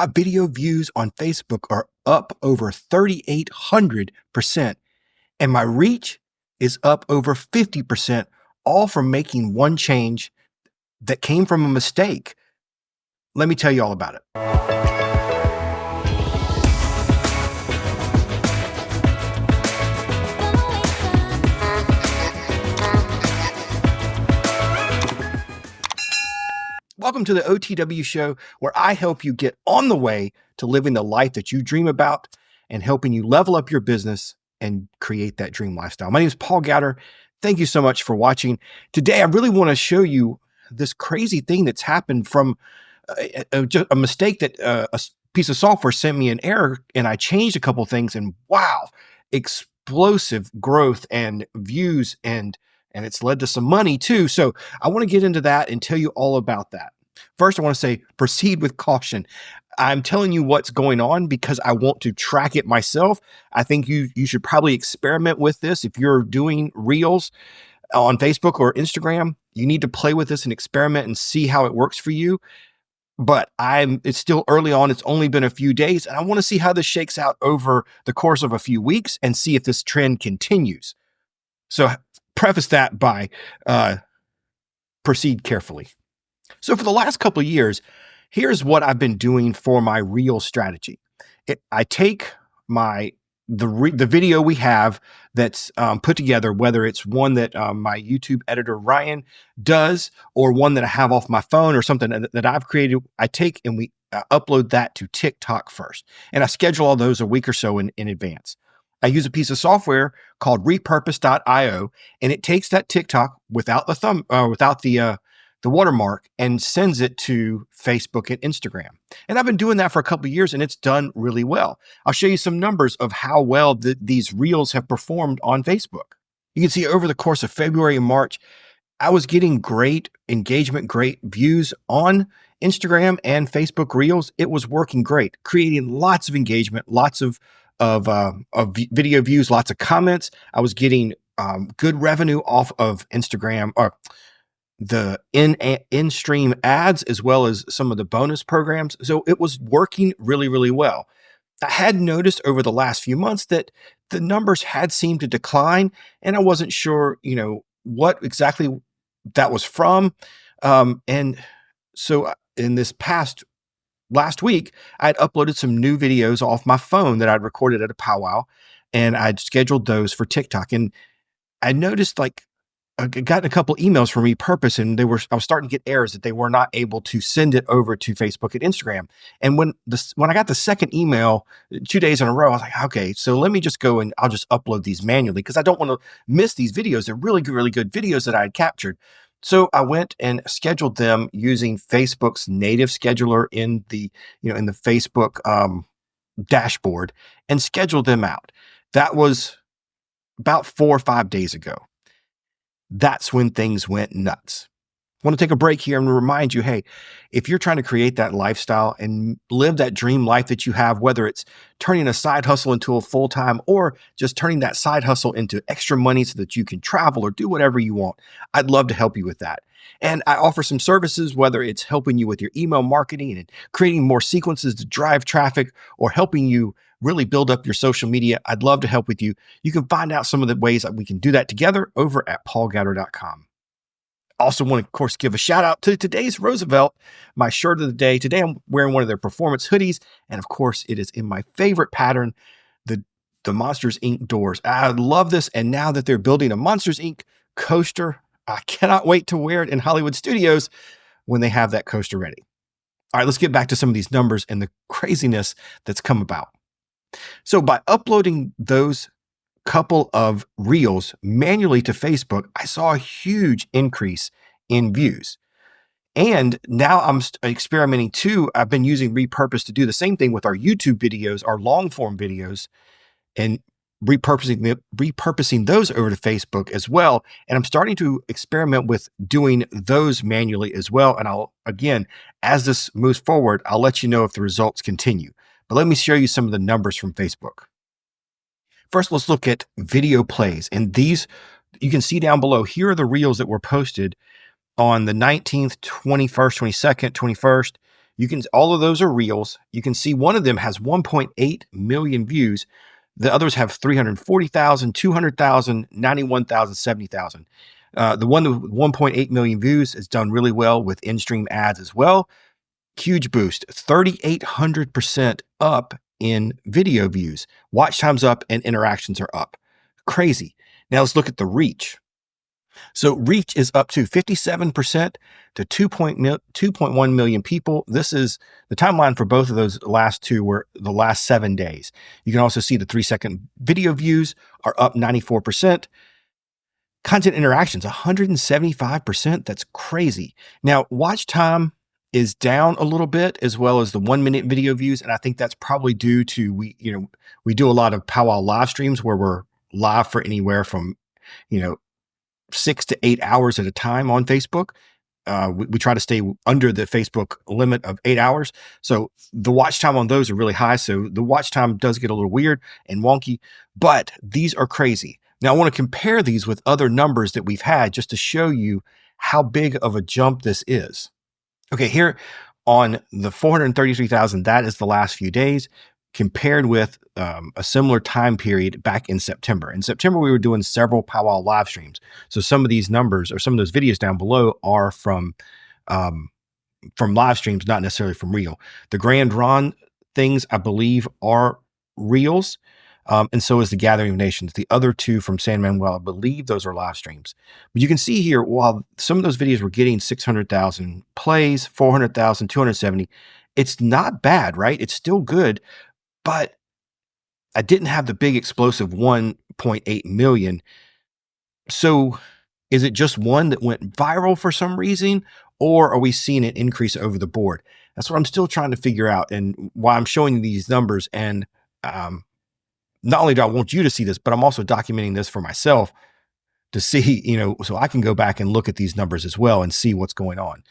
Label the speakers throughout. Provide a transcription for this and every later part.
Speaker 1: My video views on Facebook are up over 3,800%, and my reach is up over 50%, all from making one change that came from a mistake. Let me tell you all about it. Welcome to the OTW show, where I help you get on the way to living the life that you dream about and helping you level up your business and create that dream lifestyle. My name is Paul Gowder. Thank you so much for watching. Today, I really want to show you this crazy thing that's happened from a mistake that a piece of software sent me an error, and I changed a couple things, and wow, explosive growth and views, and it's led to some money too. So I want to get into that and tell you all about that. First, I want to say proceed with caution. I'm telling you what's going on because I want to track it myself. I think you should probably experiment with this. If you're doing reels on Facebook or Instagram, you need to play with this and experiment and see how it works for you. But it's still early on. It's only been a few days, and I want to see how this shakes out over the course of a few weeks and see if this trend continues. So preface that by proceed carefully. So for the last couple of years, here's what I've been doing for my reel strategy. I take the video we have that's put together, whether it's one that my YouTube editor Ryan does or one that I have off my phone or something that I've created, I take and we upload that to TikTok first. And I schedule all those a week or so in advance. I use a piece of software called repurpose.io, and it takes that TikTok without the watermark and sends it to Facebook and Instagram. And I've been doing that for a couple of years, and it's done really well. I'll show you some numbers of how well these reels have performed on Facebook. You can see over the course of February and March, I was getting great engagement, great views on Instagram and Facebook reels. It was working great, creating lots of engagement, lots of video views, lots of comments. I was getting good revenue off of Instagram or the in-stream ads, as well as some of the bonus programs. So it was working really, really well. I had noticed over the last few months that the numbers had seemed to decline, and I wasn't sure, what exactly that was from. And so in this last week, I'd uploaded some new videos off my phone that I'd recorded at a powwow, and I'd scheduled those for TikTok. And I noticed I got a couple emails from Repurpose, and I was starting to get errors that they were not able to send it over to Facebook and Instagram. And when I got the second email 2 days in a row, I was like, okay, so let me just go and I'll just upload these manually because I don't want to miss these videos. They're really good, really good videos that I had captured. So I went and scheduled them using Facebook's native scheduler in the Facebook dashboard and scheduled them out. That was about 4 or 5 days ago. That's when things went nuts. I want to take a break here and remind you, hey, if you're trying to create that lifestyle and live that dream life that you have, whether it's turning a side hustle into a full-time or just turning that side hustle into extra money so that you can travel or do whatever you want, I'd love to help you with that. And I offer some services, whether it's helping you with your email marketing and creating more sequences to drive traffic or helping you really build up your social media. I'd love to help with you. You can find out some of the ways that we can do that together over at paulgowder.com. Also want to, of course, give a shout out to today's Roosevelt, my shirt of the day. Today, I'm wearing one of their performance hoodies. And of course, it is in my favorite pattern, the Monsters, Inc. doors. I love this. And now that they're building a Monsters, Inc. coaster, I cannot wait to wear it in Hollywood studios when they have that coaster ready. All right, let's get back to some of these numbers and the craziness that's come about. So by uploading those couple of reels manually to Facebook, I saw a huge increase in views. And now I'm experimenting too. I've been using Repurpose to do the same thing with our YouTube videos, our long form videos, and repurposing those over to Facebook as well. And I'm starting to experiment with doing those manually as well. And I'll, again, as this moves forward, I'll let you know if the results continue. But let me show you some of the numbers from Facebook. First, let's look at video plays. And these, you can see down below, here are the reels that were posted on the 19th, 21st, 22nd, 21st. all of those are reels. You can see one of them has 1.8 million views. The others have 340,000, 200,000, 91,000, 70,000. The one with 1.8 million views has done really well with in-stream ads as well. Huge boost, 3,800% up in video views. Watch time's up and interactions are up. Crazy. Now let's look at the reach. So reach is up to 57% to 2.1 million people. This is the timeline for both of those last two were the last 7 days. You can also see the 3-second video views are up 94%. Content interactions, 175%. That's crazy. Now, watch time is down a little bit, as well as the 1-minute video views. And I think that's probably due to, we do a lot of powwow live streams where we're live for anywhere from, 6 to 8 hours at a time on Facebook. We try to stay under the Facebook limit of 8 hours. So the watch time on those are really high. So the watch time does get a little weird and wonky, but these are crazy. Now I want to compare these with other numbers that we've had just to show you how big of a jump this is. Okay, here on the 433,000, that is the last few days compared with a similar time period back in September. In September, we were doing several powwow live streams. So some of these numbers or some of those videos down below are from live streams, not necessarily from real. The Grand Ron things, I believe, are reels. And so is the Gathering of Nations. The other two from San Manuel, I believe those are live streams. But you can see here, while some of those videos were getting 600,000 plays, 400,000, 270, it's not bad, right? It's still good, but I didn't have the big explosive 1.8 million. So is it just one that went viral for some reason, or are we seeing an increase over the board? That's what I'm still trying to figure out, and why I'm showing you these numbers. And not only do I want you to see this, but I'm also documenting this for myself to see, so I can go back and look at these numbers as well and see what's going on.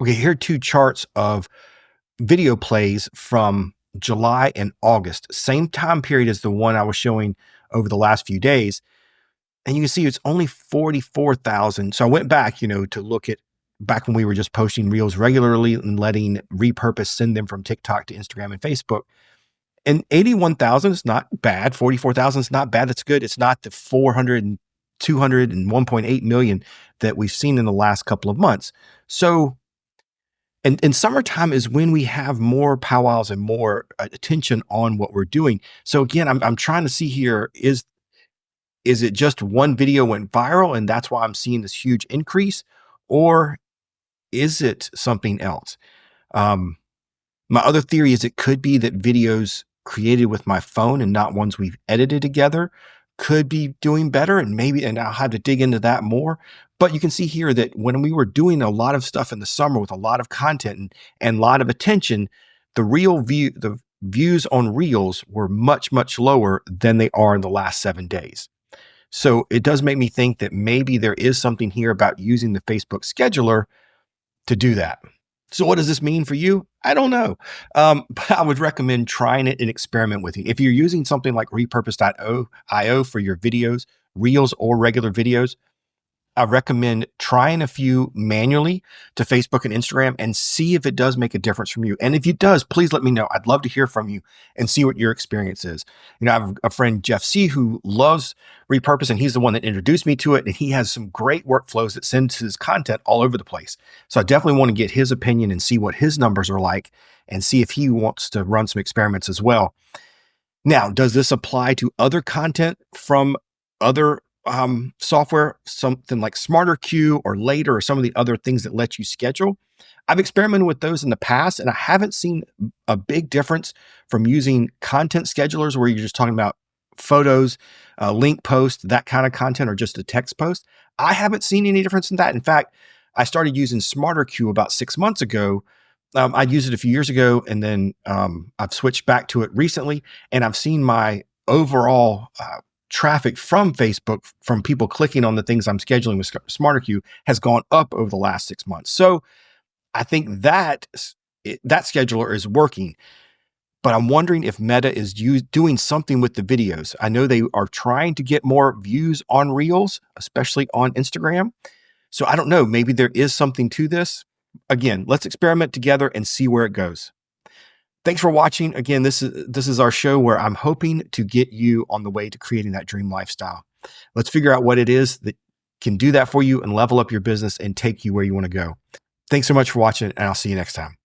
Speaker 1: Okay, here are two charts of video plays from July and August, same time period as the one I was showing over the last few days. And you can see it's only 44,000. So I went back, to look at back when we were just posting reels regularly and letting Repurpose send them from TikTok to Instagram and Facebook. And 81,000 is not bad. 44,000 is not bad. That's good. It's not the 400 and 200 and 1.8 million that we've seen in the last couple of months. So, and summertime is when we have more powwows and more attention on what we're doing. So again, I'm trying to see here, is it just one video went viral and that's why I'm seeing this huge increase, or is it something else? My other theory is it could be that videos created with my phone and not ones we've edited together could be doing better, and I'll have to dig into that more. But you can see here that when we were doing a lot of stuff in the summer with a lot of content and a lot of attention, the views on reels were much, much lower than they are in the last 7 days. So it does make me think that maybe there is something here about using the Facebook scheduler to do that. So what does this mean for you? I don't know. But I would recommend trying it and experiment with it. If you're using something like repurpose.io for your videos, reels or regular videos, I recommend trying a few manually to Facebook and Instagram and see if it does make a difference from you. And if it does, please let me know. I'd love to hear from you and see what your experience is. I have a friend, Jeff C., who loves Repurpose, and he's the one that introduced me to it. And he has some great workflows that sends his content all over the place. So I definitely want to get his opinion and see what his numbers are like and see if he wants to run some experiments as well. Now, does this apply to other content from other software, something like Smarter Queue or Later or some of the other things that let you schedule? I've experimented with those in the past, and I haven't seen a big difference from using content schedulers where you're just talking about photos, link post, that kind of content, or just a text post. I haven't seen any difference in that. In fact, I started using Smarter Queue about 6 months ago. I'd used it a few years ago, and then I've switched back to it recently, and I've seen my overall traffic from Facebook, from people clicking on the things I'm scheduling with Smarter Queue, has gone up over the last 6 months. So I think that scheduler is working, but I'm wondering if Meta is doing something with the videos. I know they are trying to get more views on Reels, especially on Instagram. So I don't know, maybe there is something to this. Again, let's experiment together and see where it goes. Thanks for watching. Again, this is our show where I'm hoping to get you on the way to creating that dream lifestyle. Let's figure out what it is that can do that for you and level up your business and take you where you want to go. Thanks so much for watching, and I'll see you next time.